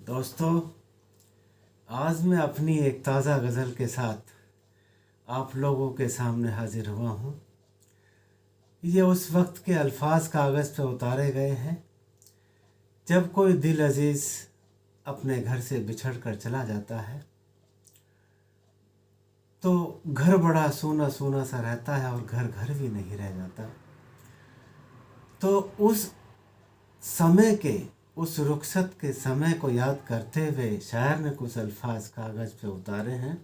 दोस्तों, आज मैं अपनी एक ताज़ा गज़ल के साथ आप लोगों के सामने हाजिर हुआ हूँ। ये उस वक्त के अल्फाज कागज़ पे उतारे गए हैं जब कोई दिल अजीज़ अपने घर से बिछड़ कर चला जाता है तो घर बड़ा सूना सूना सा रहता है और घर घर भी नहीं रह जाता। तो उस समय के उस रुखसत के समय को याद करते हुए शायर ने कुछ अल्फाज कागज़ पे उतारे हैं।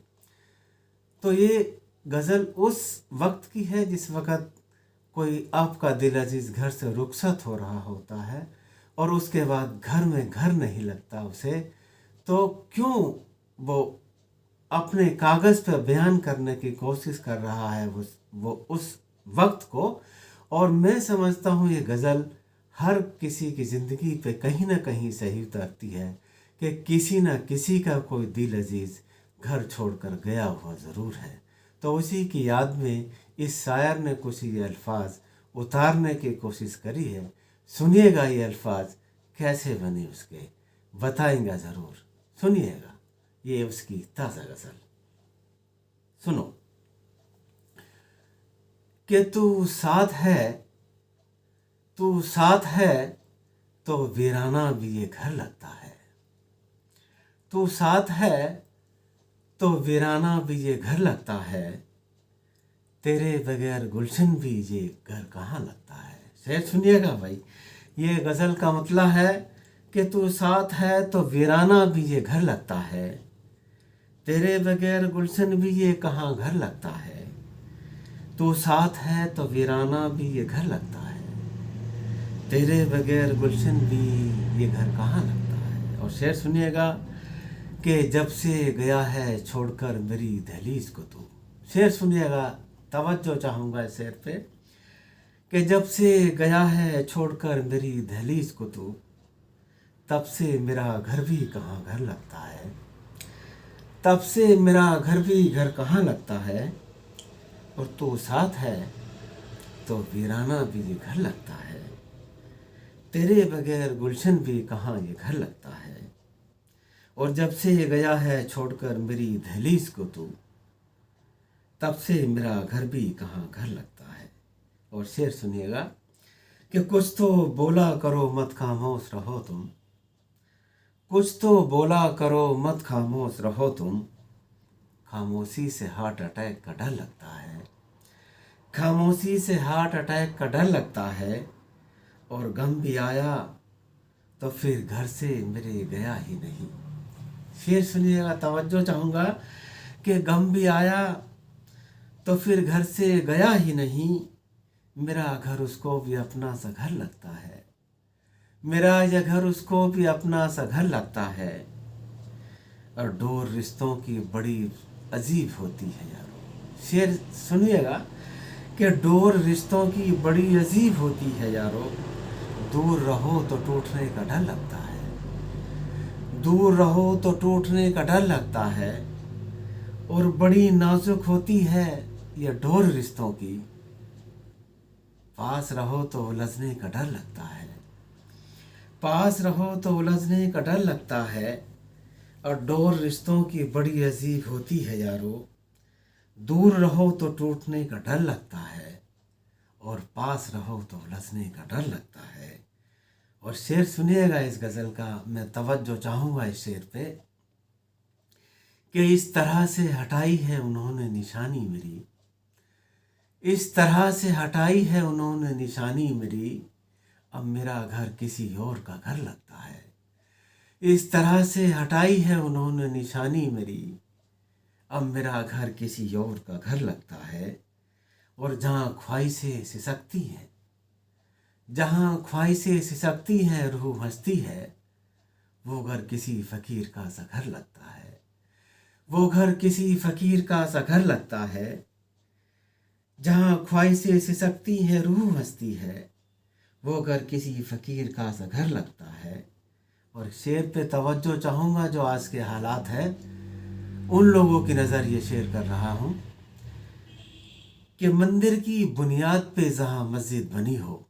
तो ये गज़ल उस वक्त की है जिस वक़्त कोई आपका दिल अजीज़ घर से रुखसत हो रहा होता है और उसके बाद घर में घर नहीं लगता उसे, तो क्यों वो अपने कागज़ पर बयान करने की कोशिश कर रहा है वो उस वक्त को। और मैं समझता हूँ ये गज़ल हर किसी की ज़िंदगी पे कहीं ना कहीं सही उतरती है कि किसी न किसी का कोई दिल अजीज़ घर छोड़कर गया हुआ ज़रूर है। तो उसी की याद में इस शायर ने कुछ ये अल्फाज उतारने की कोशिश करी है। सुनिएगा ये अल्फाज कैसे बने उसके, बताएंगा ज़रूर। सुनिएगा, ये उसकी ताज़ा गज़ल। सुनो कि तू साथ है तो वीराना भी ये घर लगता है। तू साथ है तो वीराना भी ये घर लगता है, तेरे बगैर गुलशन भी ये घर कहाँ लगता है। शेर सुनिएगा भाई, ये गज़ल का मतलब है कि तू साथ है तो वीराना भी ये घर लगता है, तेरे बगैर गुलशन भी ये कहाँ घर लगता है। तू साथ है तो वीराना भी ये घर लगता है, तेरे बगैर गुलशन भी ये घर कहाँ लगता है। और शेर सुनिएगा कि जब से गया है छोड़कर मेरी दहलीज को तू। शेर सुनिएगा, तवज्जो चाहूँगा इस शेर पे कि जब से गया है छोड़कर मेरी दहलीज को तू, तब से मेरा घर भी कहाँ घर लगता है। तब से मेरा घर भी घर कहाँ लगता है, और तू साथ है तो वीराना भी ये घर लगता है, तेरे बगैर गुलशन भी कहाँ ये घर लगता है। और जब से गया है छोड़कर मेरी दहलीज को तू, तब से मेरा घर भी कहाँ घर लगता है। और शेर सुनिएगा कि कुछ तो बोला करो मत खामोश रहो तुम, कुछ तो बोला करो मत खामोश रहो तुम, खामोशी से हार्ट अटैक का डर लगता है। खामोशी से हार्ट अटैक का डर लगता है, और गम भी आया तो फिर घर से मेरे गया ही नहीं। शेर सुनिएगा, तवज्जो चाहूँगा कि गम भी आया तो फिर घर से गया ही नहीं, मेरा घर उसको भी अपना सा घर लगता है, मेरा यह घर उसको भी अपना सा घर लगता है। और डोर रिश्तों की बड़ी अजीब होती है यारो। शेर सुनिएगा कि डोर रिश्तों की बड़ी अजीब होती है यारो, दूर रहो तो टूटने का डर लगता है, दूर रहो तो टूटने का डर लगता है। और बड़ी नाजुक होती है ये डोर रिश्तों की, पास रहो तो उलझने का डर लगता है, पास रहो तो उलझने का डर लगता है। और डोर रिश्तों की बड़ी अजीब होती है यारो, दूर रहो तो टूटने का डर लगता है, और पास रहो तो उलझने का डर लगता है। और शेर सुनिएगा इस गज़ल का, मैं तवज्जो चाहूँगा इस शेर पे कि इस तरह से हटाई है उन्होंने निशानी मेरी, इस तरह से हटाई है उन्होंने निशानी मेरी, अब मेरा घर किसी और का घर लगता है। इस तरह से हटाई है उन्होंने निशानी मेरी, अब मेरा घर किसी और का घर लगता है। और जहाँ ख्वाहिशें सिसकती हैं, जहाँ ख्वाहिशें सिसकती हैं रूह हंसती है, वो घर किसी फ़कीर का सा घर लगता है, वो घर किसी फ़कीर का सा घर लगता है। जहाँ ख्वाहिशें सिसकती हैं रूह हंसती है, वो घर किसी फ़कीर का सा घर लगता है। और शेर पे तवज्जो चाहूँगा, जो आज के हालात हैं उन लोगों की नज़र ये शेर कर रहा हूँ कि मंदिर की बुनियाद पे जहाँ मस्जिद बनी हो।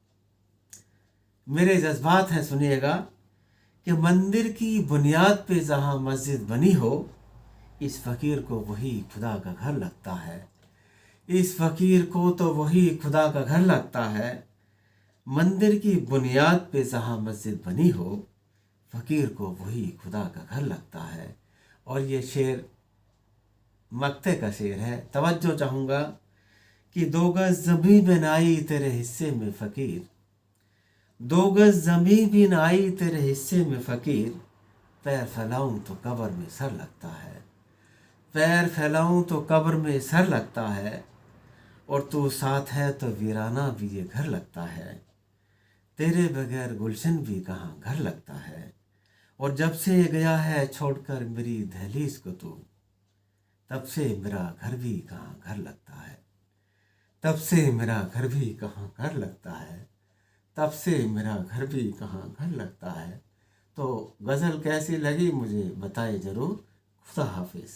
मेरे जज्बात हैं, सुनिएगा کہ مندر کی بنیاد پہ جہاں مسجد بنی ہو، اس فقیر کو وہی خدا کا گھر لگتا ہے، اس فقیر کو تو وہی خدا کا گھر لگتا ہے۔ مندر کی بنیاد پہ جہاں مسجد بنی ہو، فقیر کو وہی خدا کا گھر لگتا ہے۔ اور یہ شعر مقطع کا شعر ہے۔ توجہ چاہوں گا کہ 2 گز زمیں بھی نہ آئی تیرے حصے میں فقیر، 2 گز زمیں بھی نہ آئی تیرے حصے میں فقیر، پیر پھیلاؤں تو قبر میں سر لگتا ہے، پیر پھیلاؤں تو قبر میں سر لگتا ہے، اور تو ساتھ ہے تو ویرانہ بھی یہ گھر لگتا ہے، تیرے بغیر گلشن بھی کہاں گھر لگتا ہے، اور جب سے گیا ہے چھوڑ کر میری دہلیز کو تو، تب سے میرا گھر بھی کہاں گھر لگتا ہے، تب سے میرا گھر بھی کہاں گھر لگتا ہے، تب سے میرا گھر بھی کہاں گھر لگتا ہے۔ تو غزل کیسی لگی مجھے بتائے ضرور۔ خدا حافظ۔